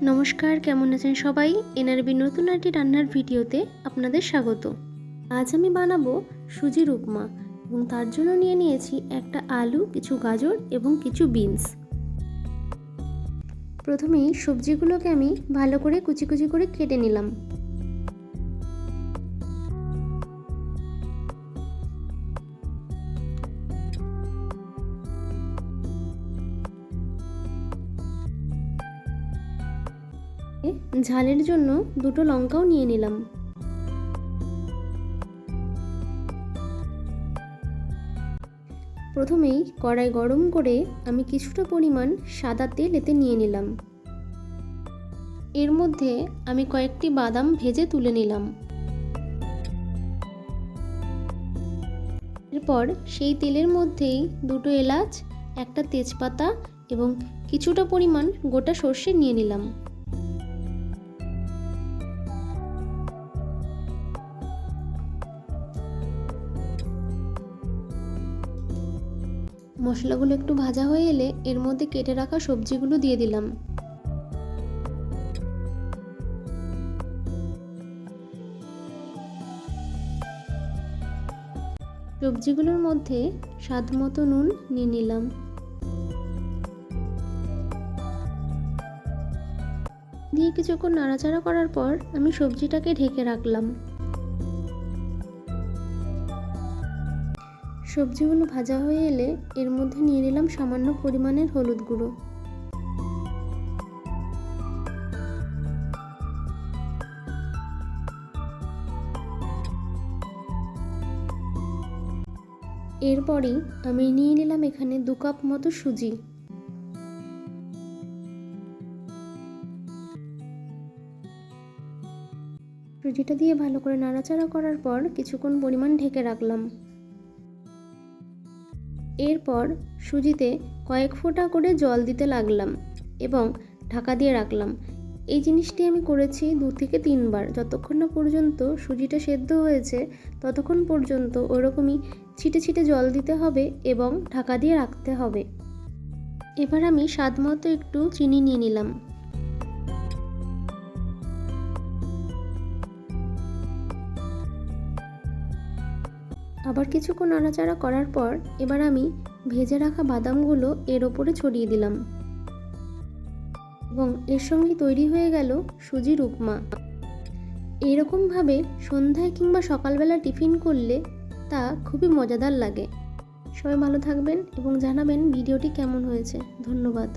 নমস্কার, কেমন আছেন সবাই? এনআরবি নতুন একটি রান্নার ভিডিওতে আপনাদের স্বাগত। আজ আমি বানাবো সুজির উপমা এবং তার জন্য নিয়ে নিয়েছি একটা আলু, কিছু গাজর এবং কিছু বিনস। প্রথমেই সবজিগুলোকে আমি ভালো করে কুচি কুচি করে কেটে নিলাম। ঝালের জন্য দুটো লঙ্কাও নিয়ে নিলাম। প্রথমেই কড়াই গরম করে আমি কিছুটা পরিমাণ সাদা তেল এতে নিয়ে নিলাম। এর মধ্যে আমি কয়েকটি বাদাম ভেজে তুলে নিলাম। এরপর সেই তেলের মধ্যেই দুটো এলাচ, একটা তেজপাতা এবং কিছুটা পরিমাণ গোটা সর্ষে নিয়ে নিলাম। মশলাগুলো একটু ভাজা হয়ে এলে এর মধ্যে কেটে রাখা সবজিগুলো দিয়ে দিলাম। সবজিগুলোর মধ্যে স্বাদ মতো নুন নিয়ে নিলাম। দিয়ে কিছুক্ষণ নাড়াচাড়া করার পর আমি সবজিটাকে ঢেকে রাখলাম। সবজিগুলো ভাজা হয়ে এলে এর মধ্যে নিয়ে নিলাম সামান্য পরিমাণের হলুদ গুঁড়ো। এরপরই আমি নিয়ে নিলাম এখানে 2 কাপ মতো সুজি। সুজিটা দিয়ে ভালো করে নাড়াচাড়া করার পর কিছুক্ষণ পরিমাণ ঢেকে রাখলাম। এরপর সুজিতে কয়েক ফোঁটা করে জল দিতে লাগলাম এবং ঢাকা দিয়ে রাখলাম। এই জিনিসটি আমি করেছি 2 থেকে 3 বার। যতক্ষণ না পর্যন্ত সুজিটা সেদ্ধ হয়েছে ততক্ষণ পর্যন্ত ওরকমই ছিটে ছিটে জল দিতে হবে এবং ঢাকা দিয়ে রাখতে হবে। এবার আমি স্বাদ মতো একটু চিনি নিয়ে নিলাম। আবার কিছুক্ষণ নাড়াচাড়া করার পর এবার আমি ভেজে রাখা বাদামগুলো এর ওপরে ছড়িয়ে দিলাম এবং এর সঙ্গে তৈরি হয়ে গেল সুজির উপমা। এরকমভাবে সন্ধ্যায় কিংবা সকালবেলা টিফিন করলে তা খুবই মজাদার লাগে। সবাই ভালো থাকবেন এবং জানাবেন ভিডিওটি কেমন হয়েছে। ধন্যবাদ।